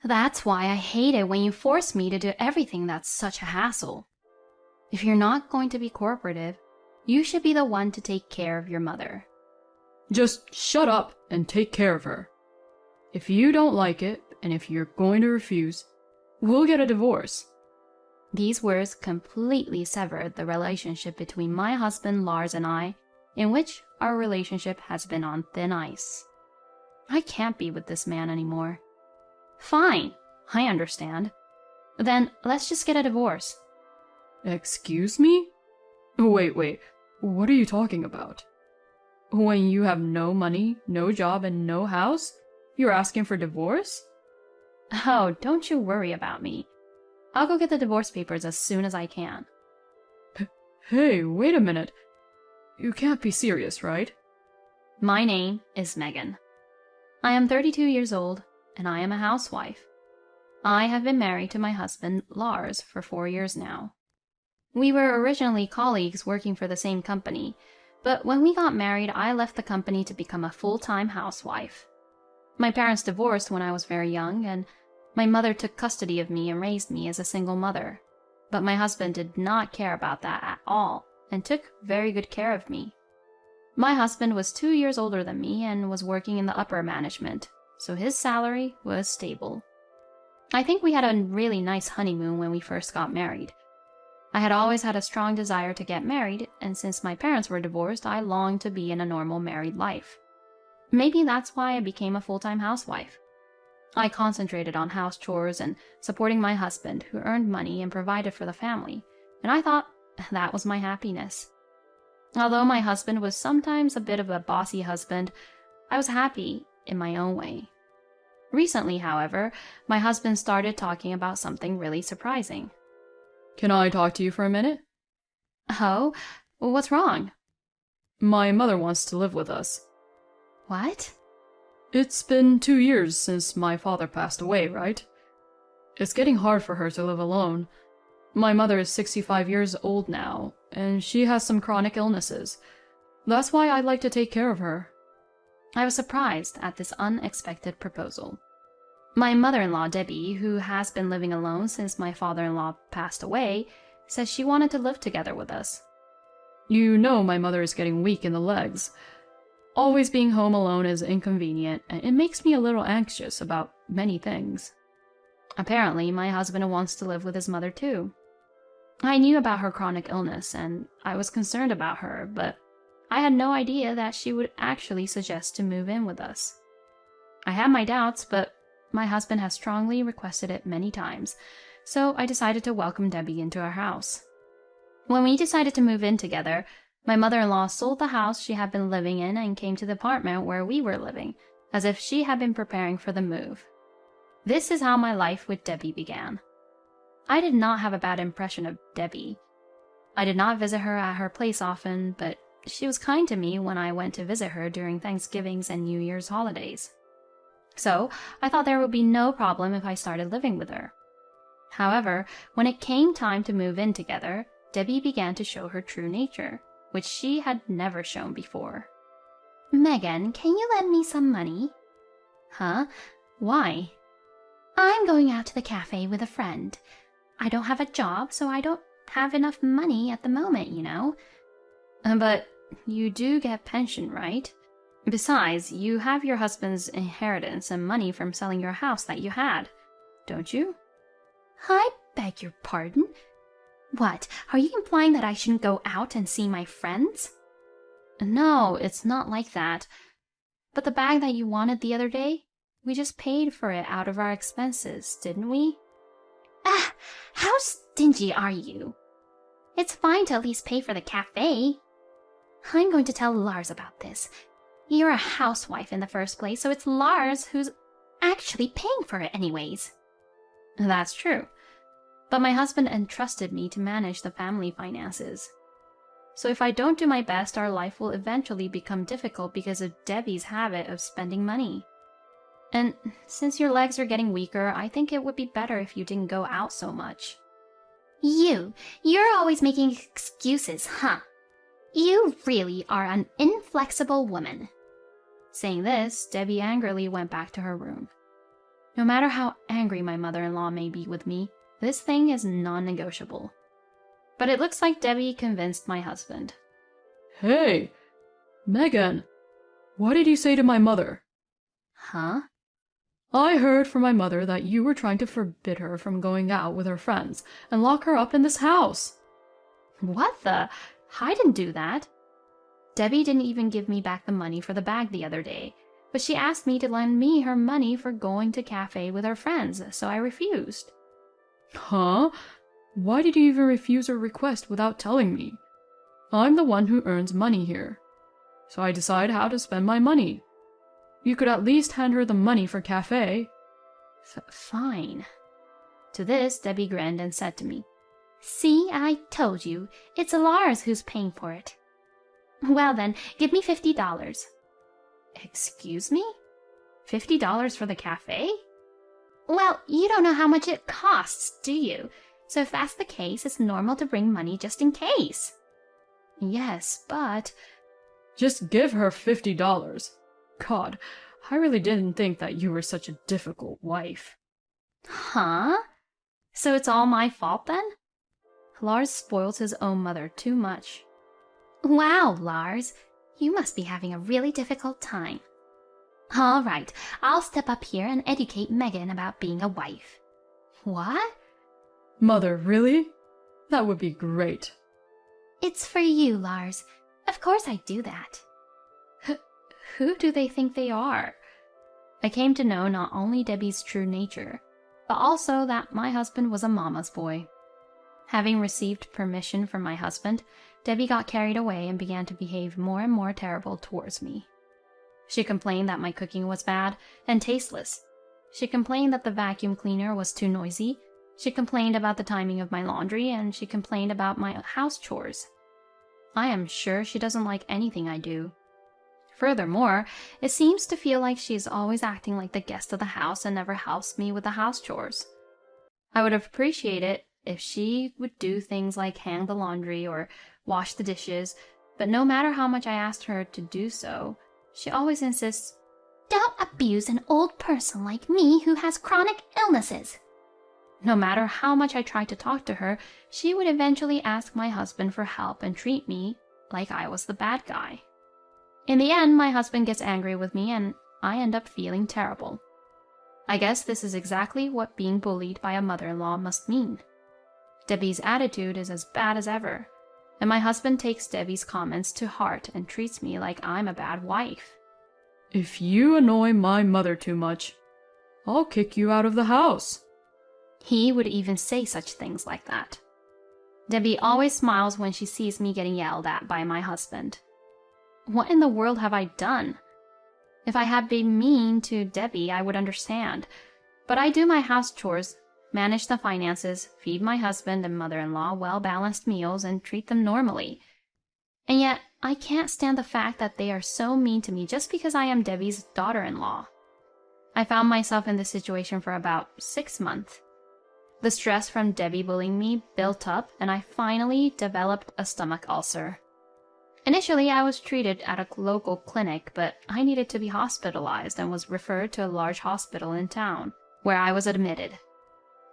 That's why I hate it when you force me to do everything that's such a hassle. If you're not going to be cooperative, you should be the one to take care of your mother. Just shut up and take care of her. If you don't like it, and if you're going to refuse, we'll get a divorce. These words completely severed the relationship between my husband Lars and I, in which our relationship has been on thin ice. I can't be with this man anymore. Fine, I understand. Then let's just get a divorce. Excuse me? Wait, what are you talking about? When you have no money, no job, and no house, you're asking for divorce? Oh, don't you worry about me. I'll go get the divorce papers as soon as I can. Hey, wait a minute. You can't be serious, right? My name is Megan. I am 32 years old, and I am a housewife. I have been married to my husband, Lars, for 4 years now. We were originally colleagues working for the same company, but when we got married, I left the company to become a full-time housewife. My parents divorced when I was very young, and my mother took custody of me and raised me as a single mother. But my husband did not care about that at all, and took very good care of me. My husband was 2 years older than me and was working in the upper management, so his salary was stable. I think we had a really nice honeymoon when we first got married. I had always had a strong desire to get married, and since my parents were divorced, I longed to be in a normal married life. Maybe that's why I became a full-time housewife. I concentrated on house chores and supporting my husband, who earned money and provided for the family, and I thought that was my happiness. Although my husband was sometimes a bit of a bossy husband, I was happy in my own way. Recently, however, my husband started talking about something really surprising. Can I talk to you for a minute? Oh, what's wrong? My mother wants to live with us. What? It's been 2 years since my father passed away, right? It's getting hard for her to live alone. My mother is 65 years old now, and she has some chronic illnesses. That's why I'd like to take care of her. I was surprised at this unexpected proposal. My mother-in-law, Debbie, who has been living alone since my father-in-law passed away, says she wanted to live together with us. You know my mother is getting weak in the legs. Always being home alone is inconvenient, and it makes me a little anxious about many things. Apparently, my husband wants to live with his mother too. I knew about her chronic illness, and I was concerned about her, but I had no idea that she would actually suggest to move in with us. I had my doubts, but my husband has strongly requested it many times, so I decided to welcome Debbie into our house. When we decided to move in together, my mother-in-law sold the house she had been living in and came to the apartment where we were living, as if she had been preparing for the move. This is how my life with Debbie began. I did not have a bad impression of Debbie. I did not visit her at her place often, but she was kind to me when I went to visit her during Thanksgivings and New Year's holidays. So I thought there would be no problem if I started living with her. However, when it came time to move in together, Debbie began to show her true nature, which she had never shown before. "Megan, can you lend me some money?" "Huh? Why?" "I'm going out to the cafe with a friend. I don't have a job, so I don't have enough money at the moment, you know." "But you do get pension, right? Besides, you have your husband's inheritance and money from selling your house that you had, don't you?" "I beg your pardon? What, are you implying that I shouldn't go out and see my friends?" "No, it's not like that. But the bag that you wanted the other day, we just paid for it out of our expenses, didn't we?" "Ah, how stingy are you? It's fine to at least pay for the cafe. I'm going to tell Lars about this. You're a housewife in the first place, so it's Lars who's actually paying for it anyways." "That's true. But my husband entrusted me to manage the family finances. So if I don't do my best, our life will eventually become difficult because of Debbie's habit of spending money. And since your legs are getting weaker, I think it would be better if you didn't go out so much." You're always making excuses, huh? You really are an inflexible woman." Saying this, Debbie angrily went back to her room. No matter how angry my mother-in-law may be with me, this thing is non-negotiable. But it looks like Debbie convinced my husband. Hey, Megan, what did you say to my mother? Huh? I heard from my mother that you were trying to forbid her from going out with her friends and lock her up in this house. What the? I didn't do that. Debbie didn't even give me back the money for the bag the other day, but she asked me to lend me her money for going to cafe with her friends, so I refused. Huh? Why did you even refuse her request without telling me? I'm the one who earns money here, so I decide how to spend my money. You could at least hand her the money for cafe. Fine. To this, Debbie grinned and said to me, "See, I told you. It's Lars who's paying for it." "Well then, give me $50. "Excuse me? $50 for the cafe?" "Well, you don't know how much it costs, do you? So if that's the case, it's normal to bring money just in case." "Yes, but..." Just give her $50. God, I really didn't think that you were such a difficult wife. Huh? So it's all my fault then? Lars spoils his own mother too much. Wow, Lars, you must be having a really difficult time. All right, I'll step up here and educate Megan about being a wife. What? Mother, really? That would be great. It's for you, Lars. Of course I'd do that. Who do they think they are? I came to know not only Debbie's true nature, but also that my husband was a mama's boy. Having received permission from my husband, Debbie got carried away and began to behave more and more terrible towards me. She complained that my cooking was bad and tasteless. She complained that the vacuum cleaner was too noisy. She complained about the timing of my laundry, and she complained about my house chores. I am sure she doesn't like anything I do. Furthermore, it seems to feel like she is always acting like the guest of the house and never helps me with the house chores. I would appreciate it if she would do things like hang the laundry or wash the dishes, but no matter how much I asked her to do so, she always insists, "Don't abuse an old person like me who has chronic illnesses." No matter how much I tried to talk to her, she would eventually ask my husband for help and treat me like I was the bad guy. In the end, my husband gets angry with me and I end up feeling terrible. I guess this is exactly what being bullied by a mother-in-law must mean. Debbie's attitude is as bad as ever, and my husband takes Debbie's comments to heart and treats me like I'm a bad wife. If you annoy my mother too much, I'll kick you out of the house. He would even say such things like that. Debbie always smiles when she sees me getting yelled at by my husband. What in the world have I done? If I had been mean to Debbie, I would understand. But I do my house chores, manage the finances, feed my husband and mother-in-law well-balanced meals, and treat them normally. And yet, I can't stand the fact that they are so mean to me just because I am Debbie's daughter-in-law. I found myself in this situation for about 6 months. The stress from Debbie bullying me built up, and I finally developed a stomach ulcer. Initially, I was treated at a local clinic, but I needed to be hospitalized and was referred to a large hospital in town, where I was admitted.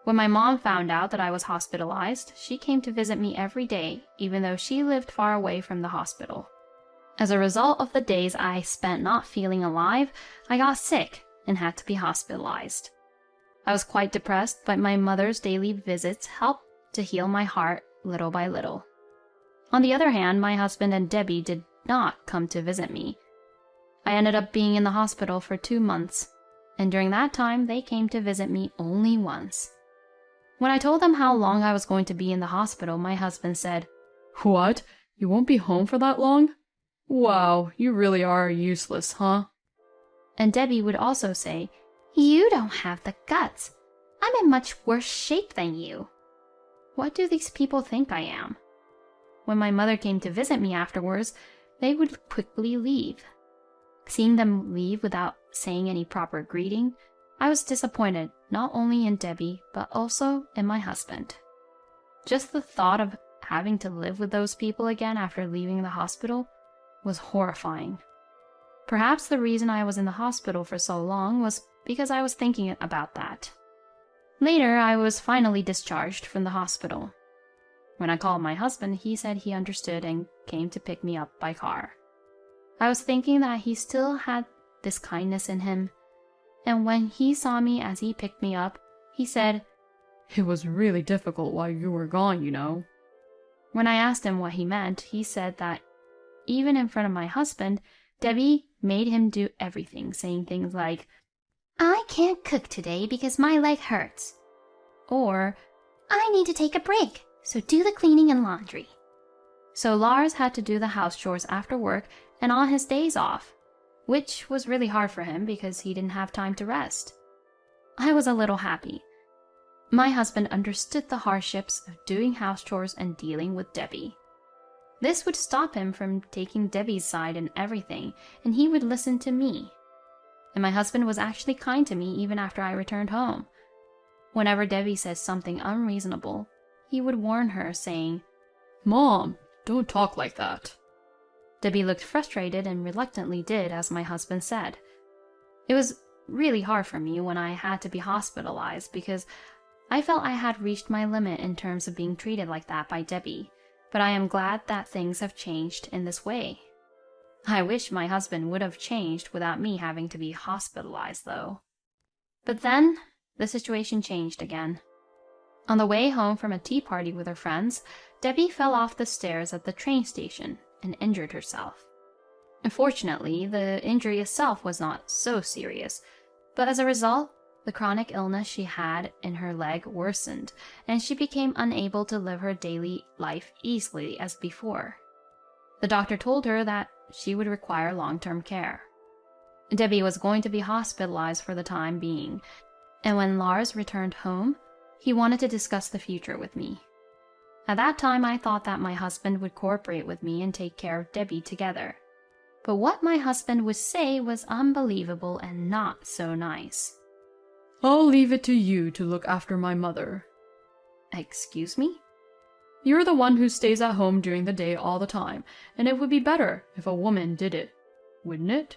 When my mom found out that I was hospitalized, she came to visit me every day, even though she lived far away from the hospital. As a result of the days I spent not feeling alive, I got sick and had to be hospitalized. I was quite depressed, but my mother's daily visits helped to heal my heart little by little. On the other hand, my husband and Debbie did not come to visit me. I ended up being in the hospital for 2 months, and during that time, they came to visit me only once. When I told them how long I was going to be in the hospital, my husband said, What? You won't be home for that long? Wow, you really are useless, huh? And Debbie would also say, "You don't have the guts. I'm in much worse shape than you." What do these people think I am? When my mother came to visit me afterwards, they would quickly leave. Seeing them leave without saying any proper greeting, I was disappointed not only in Debbie, but also in my husband. Just the thought of having to live with those people again after leaving the hospital was horrifying. Perhaps the reason I was in the hospital for so long was because I was thinking about that. Later, I was finally discharged from the hospital. When I called my husband, he said he understood and came to pick me up by car. I was thinking that he still had this kindness in him, and when he saw me as he picked me up, he said, "It was really difficult while you were gone, you know." When I asked him what he meant, he said that even in front of my husband, Debbie made him do everything, saying things like, "I can't cook today because my leg hurts," or "I need to take a break, so do the cleaning and laundry." So Lars had to do the house chores after work and on his days off, which was really hard for him because he didn't have time to rest. I was a little happy. My husband understood the hardships of doing house chores and dealing with Debbie. This would stop him from taking Debbie's side in everything, and he would listen to me. And my husband was actually kind to me even after I returned home. Whenever Debbie said something unreasonable, he would warn her, saying, "Mom, don't talk like that." Debbie looked frustrated and reluctantly did as my husband said. It was really hard for me when I had to be hospitalized because I felt I had reached my limit in terms of being treated like that by Debbie, but I am glad that things have changed in this way. I wish my husband would have changed without me having to be hospitalized, though. But then, the situation changed again. On the way home from a tea party with her friends, Debbie fell off the stairs at the train station and injured herself. Unfortunately, the injury itself was not so serious, but as a result, the chronic illness she had in her leg worsened, and she became unable to live her daily life easily as before. The doctor told her that she would require long-term care. Debbie was going to be hospitalized for the time being, and when Lars returned home, he wanted to discuss the future with me. At that time, I thought that my husband would cooperate with me and take care of Debbie together. But what my husband would say was unbelievable and not so nice. "I'll leave it to you to look after my mother." Excuse me? "You're the one who stays at home during the day all the time, and it would be better if a woman did it, wouldn't it?"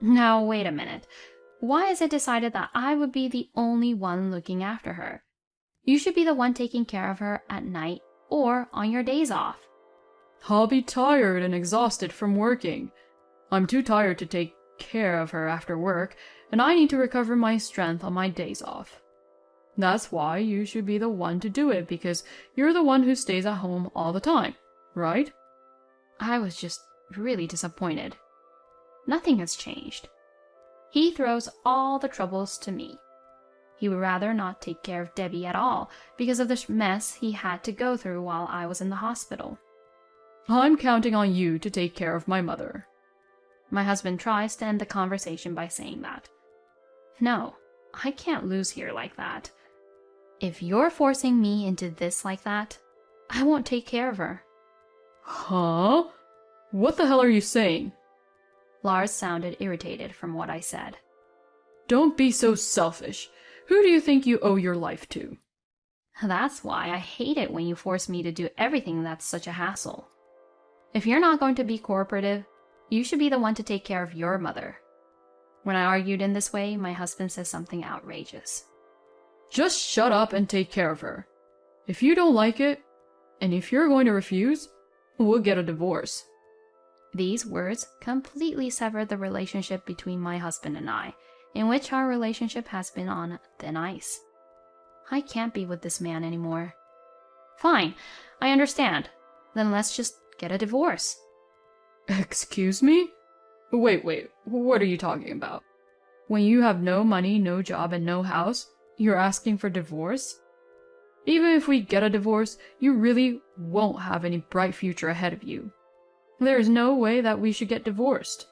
Now, wait a minute. Why is it decided that I would be the only one looking after her? You should be the one taking care of her at night or on your days off. "I'll be tired and exhausted from working. I'm too tired to take care of her after work, and I need to recover my strength on my days off. That's why you should be the one to do it, because you're the one who stays at home all the time, right?" I was just really disappointed. Nothing has changed. He throws all the troubles to me. He would rather not take care of Debbie at all because of the mess he had to go through while I was in the hospital. "I'm counting on you to take care of my mother." My husband tries to end the conversation by saying that. No, I can't lose here like that. If you're forcing me into this like that, I won't take care of her. "Huh? What the hell are you saying?" Lars sounded irritated from what I said. "Don't be so selfish. Who do you think you owe your life to?" That's why I hate it when you force me to do everything that's such a hassle. If you're not going to be cooperative, you should be the one to take care of your mother. When I argued in this way, my husband says something outrageous. "Just shut up and take care of her. If you don't like it, and if you're going to refuse, we'll get a divorce." These words completely severed the relationship between my husband and I, in which our relationship has been on thin ice. I can't be with this man anymore. Fine, I understand. Then let's just get a divorce. "Excuse me? Wait, what are you talking about? When you have no money, no job, and no house, you're asking for divorce? Even if we get a divorce, you really won't have any bright future ahead of you. There's no way that we should get divorced."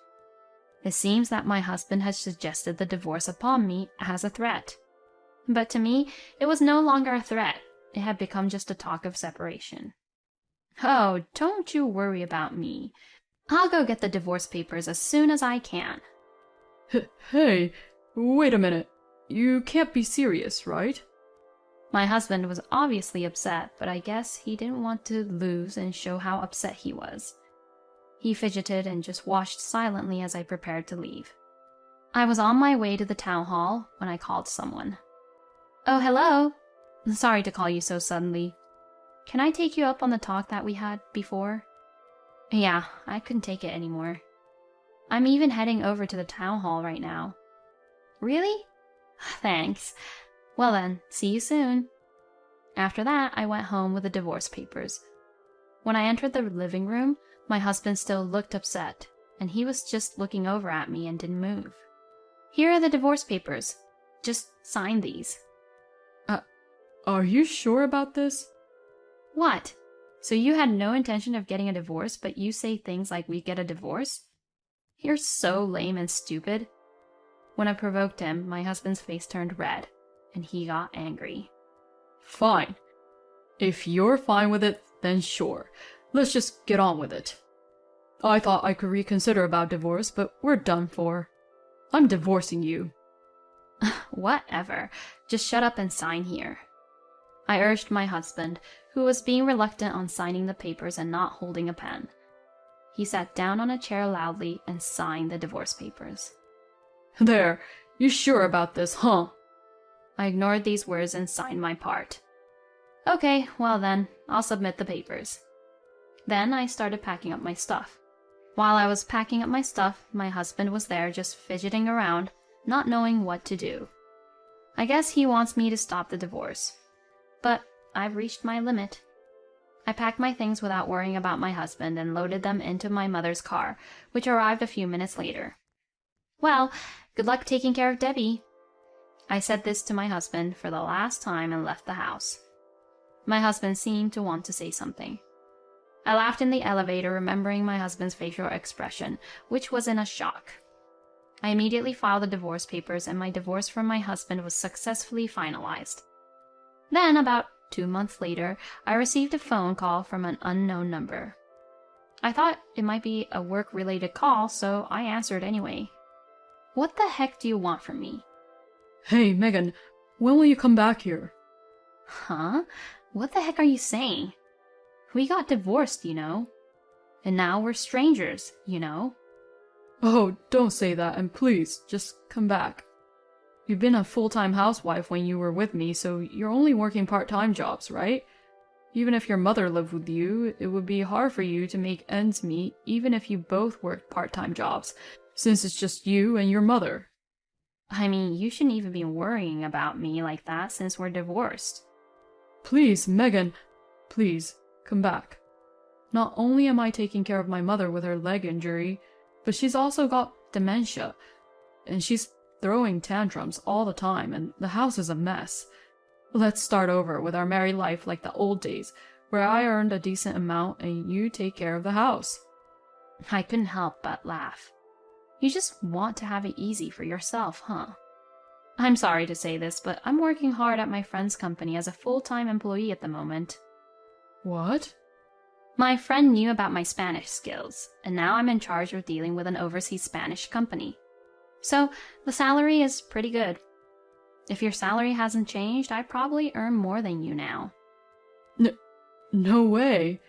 It seems that my husband has suggested the divorce upon me as a threat. But to me, it was no longer a threat. It had become just a talk of separation. Oh, don't you worry about me. I'll go get the divorce papers as soon as I can. Hey, wait a minute. You can't be serious, right? My husband was obviously upset, but I guess he didn't want to lose and show how upset he was. He fidgeted and just watched silently as I prepared to leave. I was on my way to the town hall when I called someone. Oh, hello. Sorry to call you so suddenly. Can I take you up on the talk that we had before? Yeah, I couldn't take it anymore. I'm even heading over to the town hall right now. Really? Thanks. Well then, see you soon. After that, I went home with the divorce papers. When I entered the living room, my husband still looked upset, and he was just looking over at me and didn't move. Here are the divorce papers. Just sign these. Are you sure about this? What? So you had no intention of getting a divorce, but you say things like we get a divorce? You're so lame and stupid. When I provoked him, my husband's face turned red, and he got angry. Fine. If you're fine with it, then sure. Let's just get on with it. I thought I could reconsider about divorce, but we're done for. I'm divorcing you. Whatever. Just shut up and sign here. I urged my husband, who was being reluctant on signing the papers and not holding a pen. He sat down on a chair loudly and signed the divorce papers. There, you sure about this, huh? I ignored these words and signed my part. Okay, well then, I'll submit the papers. Then I started packing up my stuff. While I was packing up my stuff, my husband was there just fidgeting around, not knowing what to do. I guess he wants me to stop the divorce. But I've reached my limit. I packed my things without worrying about my husband and loaded them into my mother's car, which arrived a few minutes later. Well, good luck taking care of Debbie. I said this to my husband for the last time and left the house. My husband seemed to want to say something. I laughed in the elevator, remembering my husband's facial expression, which was in a shock. I immediately filed the divorce papers, and my divorce from my husband was successfully finalized. Then, about 2 months later, I received a phone call from an unknown number. I thought it might be a work-related call, so I answered anyway. What the heck do you want from me? Hey, Megan, when will you come back here? Huh? What the heck are you saying? We got divorced, you know. And now we're strangers, you know. Oh, don't say that, and please, just come back. You've been a full-time housewife when you were with me, so you're only working part-time jobs, right? Even if your mother lived with you, it would be hard for you to make ends meet even if you both worked part-time jobs, since it's just you and your mother. I mean, you shouldn't even be worrying about me like that since we're divorced. Please, Megan, please, come back. Not only am I taking care of my mother with her leg injury, but she's also got dementia, and she's throwing tantrums all the time, and the house is a mess. Let's start over with our married life like the old days, where I earned a decent amount and you take care of the house. I couldn't help but laugh. You just want to have it easy for yourself, huh? I'm sorry to say this, but I'm working hard at my friend's company as a full-time employee at the moment. What? My friend knew about my Spanish skills, and now I'm in charge of dealing with an overseas Spanish company. So, the salary is pretty good. If your salary hasn't changed, I probably earn more than you now. No way.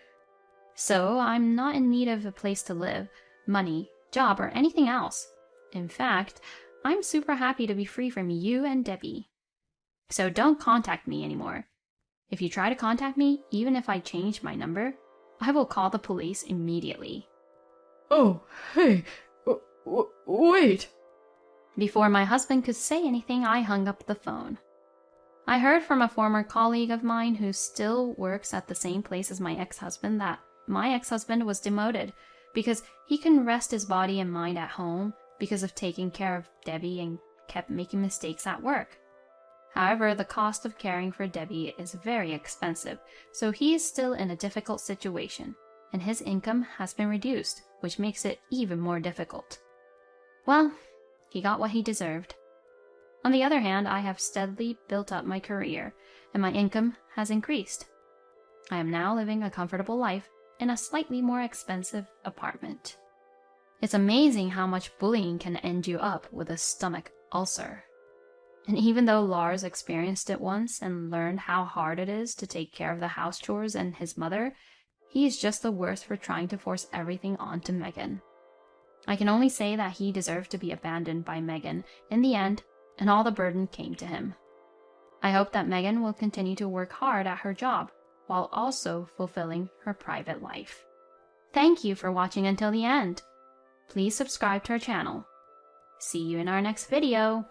So, I'm not in need of a place to live, money, job, or anything else. In fact, I'm super happy to be free from you and Debbie. So don't contact me anymore. If you try to contact me, even if I change my number, I will call the police immediately. Oh, hey, wait. Before my husband could say anything, I hung up the phone. I heard from a former colleague of mine who still works at the same place as my ex-husband that my ex-husband was demoted because he couldn't rest his body and mind at home because of taking care of Debbie and kept making mistakes at work. However, the cost of caring for Debbie is very expensive, so he is still in a difficult situation, and his income has been reduced, which makes it even more difficult. Well, he got what he deserved. On the other hand, I have steadily built up my career, and my income has increased. I am now living a comfortable life in a slightly more expensive apartment. It's amazing how much bullying can end you up with a stomach ulcer. And even though Lars experienced it once and learned how hard it is to take care of the house chores and his mother, he is just the worst for trying to force everything onto Megan. I can only say that he deserved to be abandoned by Megan in the end, and all the burden came to him. I hope that Megan will continue to work hard at her job while also fulfilling her private life. Thank you for watching until the end. Please subscribe to our channel. See you in our next video.